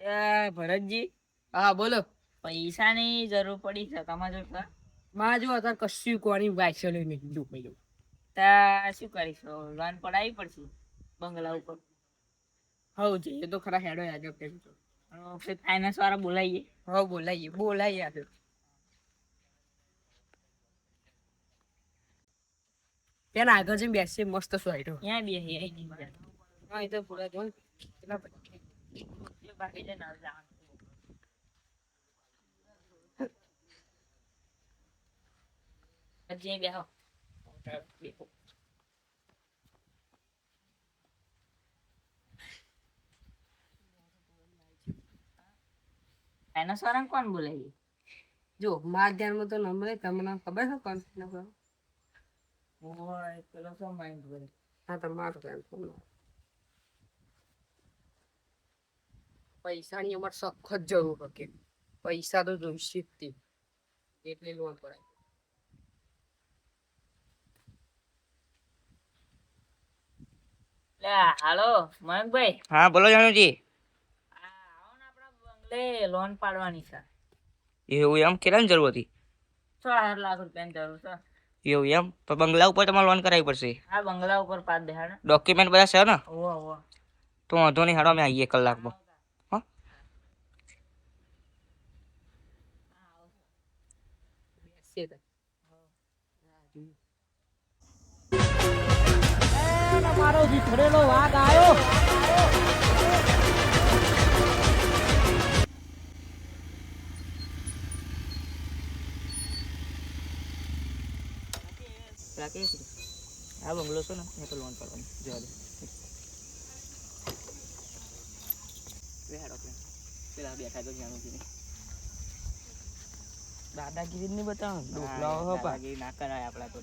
ભરતજી, હા બોલો. પૈસાની જરૂર પડી છે તમારે જોડે ખરા? માં જો અત્યારે કશું કોની વાયસો લઈ નહીં દુબઈ. તા શું કરીશું? લોન પડાવી પડશે બંગલા ઉપર. હવ જઈએ તો ખરા હેડો યાદ કેમ છો. ફાઇનાન્સ વાળા બોલાવીએ. હવ બોલાઈએ યાદ. ત્યાં આગળ જઈને બેસીએ મસ્ત સ્વાઈડો. ક્યાં બેસી? હા એ તો પૂરા જો કેટલા બાકી છે ના જવાનું. હજી બેહો. ફાઇનાન્સ વાળાને કોણ બોલાવીએ? જો માર ધ્યાનમાં તો નંબર તમને ખબર છે કોણ નંબર? ઓય પેલો શું માઇન્ડ કરે? હા તમારો ફોન. પૈસાની અમારે સખત જરૂર હતી. પૈસા તો જોઈશે જ તે. એટલે લોન પડાય. હાલો મયંકભાઈ. હા બોલો જાનુજી. આવો ને આપણા બંગલે લોન પાડવાની છે. એવું એમ કેટલાની જરૂર હતી? 4 લાખ રૂપિયાની જરૂર છે. એવું એમ તો બંગલા ઉપર તમારે લોન કરાવી પડશે. આ બંગલા ઉપર પાડ દે હાડે. ડોક્યુમેન્ટ બધા છે ને? ઓવો. તો વાંધો નહીં હાડો અમે આવીએ કલાકમાં. હા બેસીએ તો. મારો જીથડેલો વાઘ આવ્યો. આ બંગલો છે ને એ તો લોન પાડવાની જવા દે. પેલા બેઠા તો જાણું દાદાગીરી નહીં બતાવો. દાદાગીરી ના કરાય આપડા તો.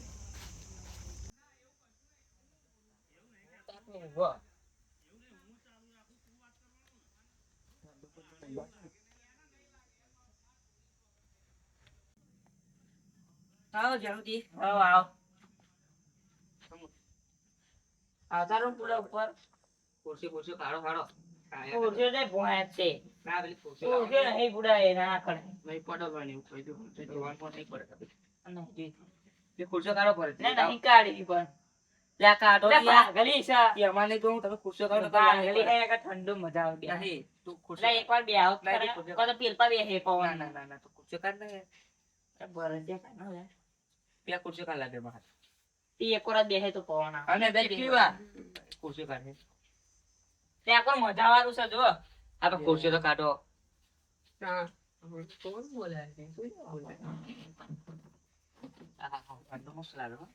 આવો જાનુજી. આવો. આવતા રહો પૂરા ઉપર. ખુરશી કાઢો કાઢો. ખુરશીઓ ને ભોંય છે. ના પેલી ખુરશી ખુરશીઓ નહીં પુડાય ના કરે. નહીં પડવાની એવું કહી દઉં. લોન પણ નહીં પડે. નહીં. એ ખુરશીઓ કાઢો પડે. નહીં કાઢી પણ. લ્યા કાઢો લે યાર. પાગલી છે. એ અમારે નહીં કહું તમે ખુરશીઓ કાઢો તો પાગલી હે કે ઠંડુ મજા આવે. નહીં તું એટલે ખુરશીઓ એકવાર બે આવ નહીં, કરે. ખુરશીઓ કો તો પેલ પર બેહે પવન. ના તું ખુરશીઓ કાઢ ને. બરજે કાનો લે. બે ખુરશીઓ કાઢ લાગે મારે. તી એક વાર બેહે તો પવન આવે. અને કેટલી વાર ખુરશીઓ કાઢે. ત્યાં કોઈ મજા વાળું છે જો. આ તો ખુરશીઓ તો કાઢો. હા. કોણ બોલાય છે? શું બોલાય? ઠંડો મસ્ત લાગે હો.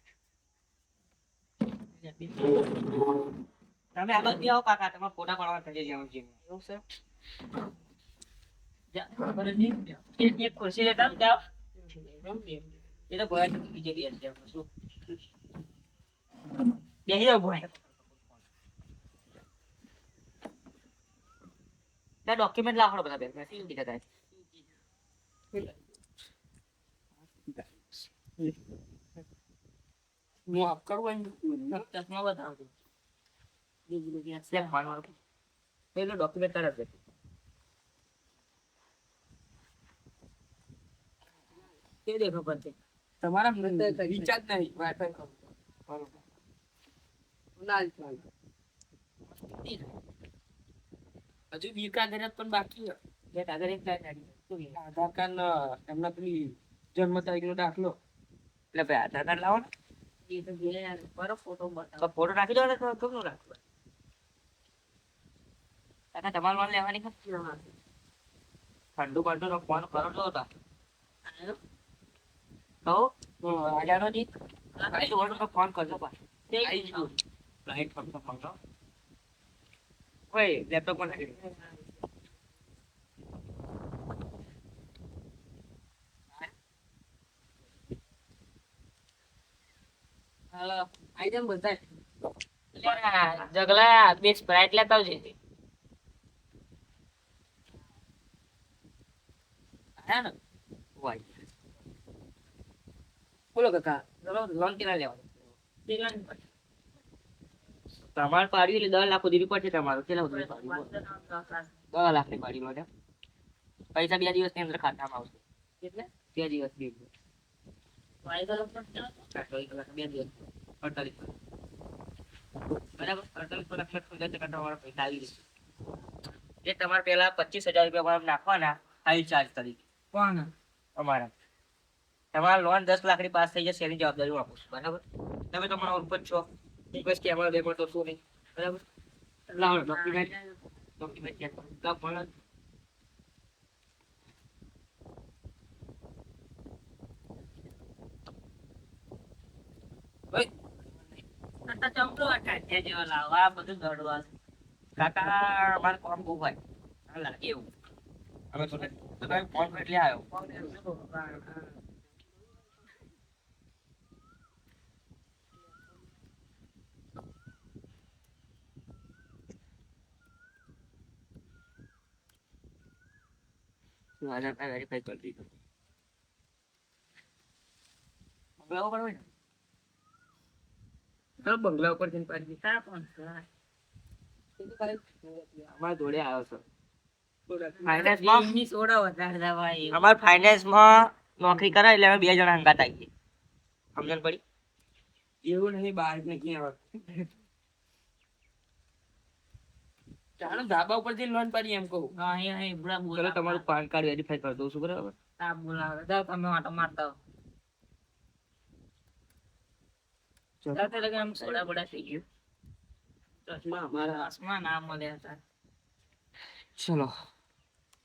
તમે આગળ બી આવો કાકા તમારે ફોટા પાડવા થઈ જવાનું છે. એવું છે? એક ખુરશી લેતા જાઓ. એ તો ભય બીજે બી હશે શું? બેહી જાઓ ભોંય. ડોક્યુમેન્ટ લાવો બધા બેન મેં સીલ દીધા થાય. હું આપ કરું ચશ્મા બતાવજો. પેલો ડોક્યુમેન્ટ કાઢે છે. કે દેખો પડશે. તમારા રિચાર્જ નહીં વાઈફાઈ કરું બરોબર ના હજુ બી કાગળિયા પણ બાકી છે. બે કાગળિયા કાઢી. આધાર કાર્ડ એમના પેલી જન્મ તારીખનો દાખલો. એટલે ભાઈ આધાર કાર્ડ લાવો ને. એ તો જે યાર બરો ફોટો બતાવો. તો ફોટો રાખી દો ને તો કેમનું રાખવું? કાકા તમારે લોન લેવાની ખરી? ઠંડુ નો ફોન કરો છો તા કહો રાજાનો જી ફોન કરજો પા લાઈટ ફોન કરો. ઓય લેપટોપ પર નાખી દો. હાલો. આઈ જાવ બધા. જગલા બે સ્પ્રાઇટ લેતા આવજે. હે ને વાય બોલો કાકા. લોન કેટલા લેવાની? તમારે પાડ્યું એટલે 10 લાખ સુધી પડશે તમારું. કેટલા સુધી પાડ્યું? 10 લાખની પાડી લો છે. પૈસા 2 દિવસની અંદર ખાતામાં આવશે. કેટલે 2 દિવસની અંદર. વાયદો લખો ને. 48 કલાક 2 દિવસ 48 કલાક. બરાબર 48 કલાક છઠ્ઠો જશે કે તમારા પૈસા આવી જશે. જે તમારે પેલા 25,000 રૂપિયા અમારે નાખવાના હાઈ ચાર્જ તરીકે કોણ અમારા. તમારા લોન 10 લાખની પાસ થઈ જશે એની જવાબદારી હું આપું છું. બરાબર તમે તમારા ઉપર છો બસ કે અમારા બેંકમાં તો શું નહીં. બરાબર લાવો ડોક્યુમેન્ટ ચેક કરો. કામ ભણો. આ તો ચમડો અટાટ્યા જેવો લાવો. આ બધું દોડવા. કાકા અમારે કામ બહુ હોય હા લાગે એવું. અમે તો તમે ફોન કરી એટલે આવ્યો. આધાર કાર્ડ વેરીફાઈ કરી દીધું. બરાબર હોય ને ચાલો બંગલા ઉપર જઈને પાડી આ પણ છે. અમારા જોડે આવ્યો છે. દઈએ. ફાઇનાન્સમાં એમની સોડા વધારે દવાઈ. અમારે ફાઇનાન્સમાં નોકરી કરાય એટલે અમે 2 જણા હંગાત આવીએ. સમજણ પડી? એવું નહીં બહાર નહીં આવે ચાલો ધાબા ઉપર જઈને લોન પાડી એમ કહું હા, અહીં બુરા ચલો બોલા. તમારું પાન કાર્ડ વેરીફાઈ કરી દઉં છું. બરાબર આ બોલાવે. જાઓ તમે વાટો મારતા હો. જાઓ તે લગન આમ સોડા બોડા થઈ ગયું. ચશ્મા અમારા ચશ્મા ના મળે હતા. ચલો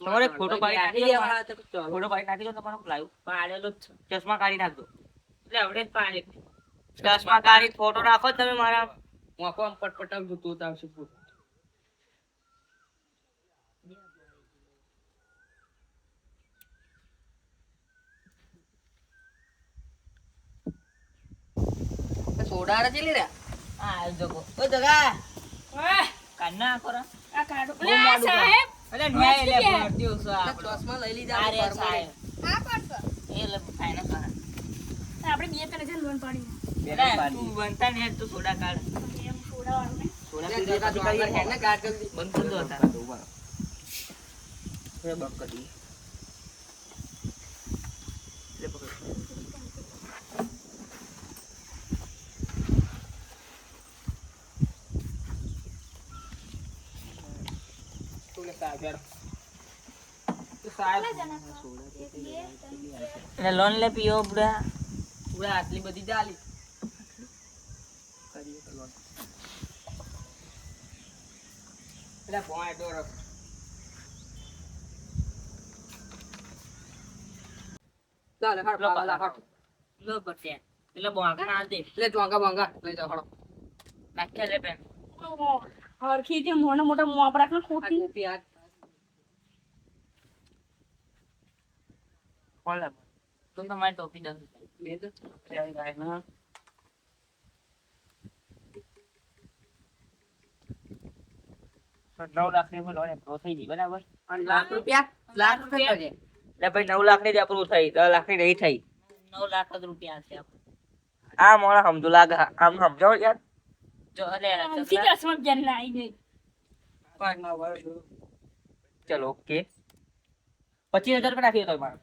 તમારે એક ફોટો પાડી નાખી દો. ચાલો ફોટો પાડી નાખી દો તમારો લાઈવ. પાડેલો જ છે. ચશ્મા કાઢી નાખજો. એટલે આવડે જ પાડે. ચશ્મા કાઢી ફોટો નાખો તમે મારા. હું આખો આમ પટપટાવજો તો જ આવશે ફોટો. સોડા ચલી રહ્યા આ આલ જગો. ઓ જગા. કાઢના કરો. આ કાઢો. બહુ મોડું સાહેબ અરે ન્યાય લે ભરતીઓ છે આ. ચશ્મા લઈ લીધા આ રે આપણે સાહેબ. આ પડશે. એ લે ફાઇનલ કર. આપણે 2-3 લોન પાડી અરે તું બનતા ને તું સોડા કાઢ. એમ સોડા વાળું ને. સોડા ત્યાં પીધા જે પછી કાઢવા કરીએ. હેને ગાઢ જલ્દી. બંધ કરી દો હતા. બંધ કરી દઈએ. લે પકડ. તું લે સાહેબ યાર. કેટલા જણા છો? 1, 2, 3, 4. એટલે લોન લે પીઓ બુડા. પૂરા આટલી બધી ચાલી કરીએ તો લોન. એટલે ભોંય દોરો ચાલે હાડ પાલા હાડ લો બટ્યા. એટલે બોંકા ના દે. લે ચોંગા બોંગા લઈ જાઓ હાડો નાખ્યા લે પેન. હરખી જે મોટા મોટા મોપરા ના ખોટી આટલી આ કોણ લે? તું તમારી ટોપી દઉં. બે તો હા. 9 લાખની લોન એપ્રુવ થઈ ગઈ. બરાબર અને લાખ રૂપિયા છે એટલે ભાઈ 9 લાખની જ એપ્રુવ થઈ. 10 લાખની નહીં થઈ. 9 લાખ જ રૂપિયા છે આપણે. આ મોણા સમજુ લાગે. આમ સમજો યાર. જો અરે આમથી ચશ્મા બેન ના આવી ગઈ. ચલો ઓકે 25,000 રૂપિયા નાખી દો મારે.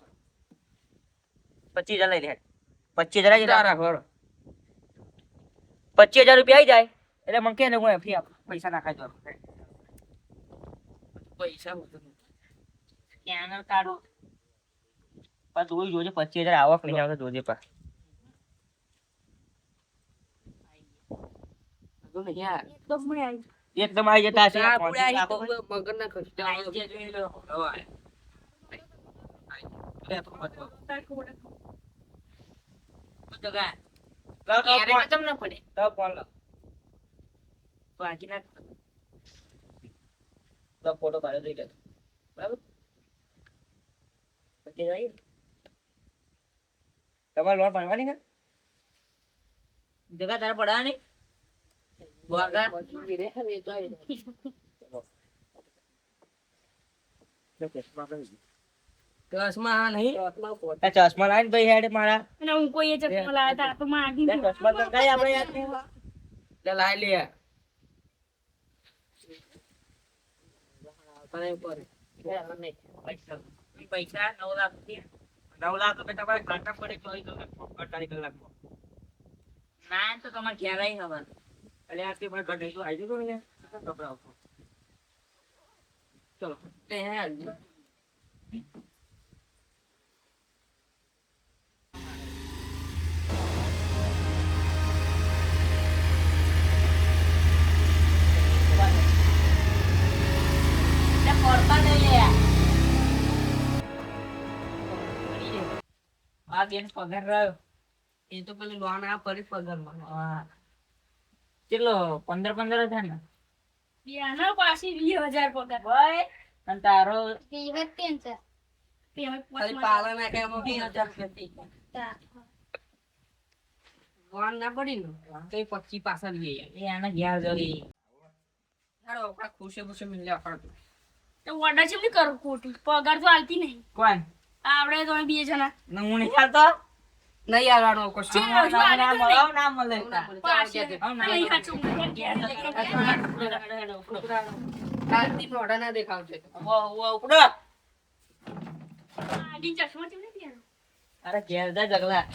25,000 લઈ લે. 25,000 તારા ઘર 25,000 રૂપિયા આવી જાય એટલે મને કે ને હું ફી પૈસા નાખાઈ દો. પૈસા હોતો સ્કેનર કાઢો. પણ તું જોજે 25,000 આવક નહીં આવતો જોજે પા. તો નહીં યાર તો મને આવી. એકદમ આવી જતા હશે. આ આ પૂરા નાખો. મગર ના ખર્ચા આઈ જે જોઈ લો. હવાય જગા. લાવ તો ક્યારે ફોન. ખતમ ના પડે. તો ફોન લાવ. બાકી ના તો ફોટો પાડ્યો દઈ દે. બરાબર 25,000 આવી ને? તમારે લોન પાડવાની ને? જગા તારે પડવા નહીં. બોગા. ચશ્મા નહીં આ ચશ્મા લાવીને ભાઈ હેડ મારા. અને હું કોઈ એ ચશ્મા લાવ્યા હતા તો માગી લે ચશ્મા તો કઈ આપણે યાદ નહીં. લે લાઈ લે તને ઉપર પૈસા 9 લાખ રૂપિયા 9 લાખ રૂપિયા તમારે ખાતા પડે 48 કલાકમાં ના તો તમારે ઘેર આવી ખબર એટલે આથી મારે ઘર નહીં તો આવી જતો ને કપડા આપો ચલો તે હેલ તે પડતા નહીં લે આ બેન પગાર રહ્યો એ તો પેલી લોન આ ફરી પગારમાં હા કેટલો 15 હજાર ને બેના પાછી 20,000 પગાર ભાઈ અને તારો ખાલી પાલા નાખે એમાં 20,000 રૂપિયા થઈ ગયા. લોન ના પડી ને તો એ 25 પાછા લઈ આવ્યા. એ આના ઘેર જઈ હારો આપણા ખુશે ખુશે મિલ્યા ફરતું. તો ઓર્ડર છે ને કરું ખોટું પગાર તો આલતી નહીં કોણ આપણે તો બે જણા ને હું નહીં ચાલતો નહીં આવવાનો કશું. ના મળે પાછી આમ ના નહીં મળે. સાચું કાલથી મોઢા ના દેખાવશે. ઉપડો આડી ચશ્મા ચમ નથી અરે ઘેર જા જગલા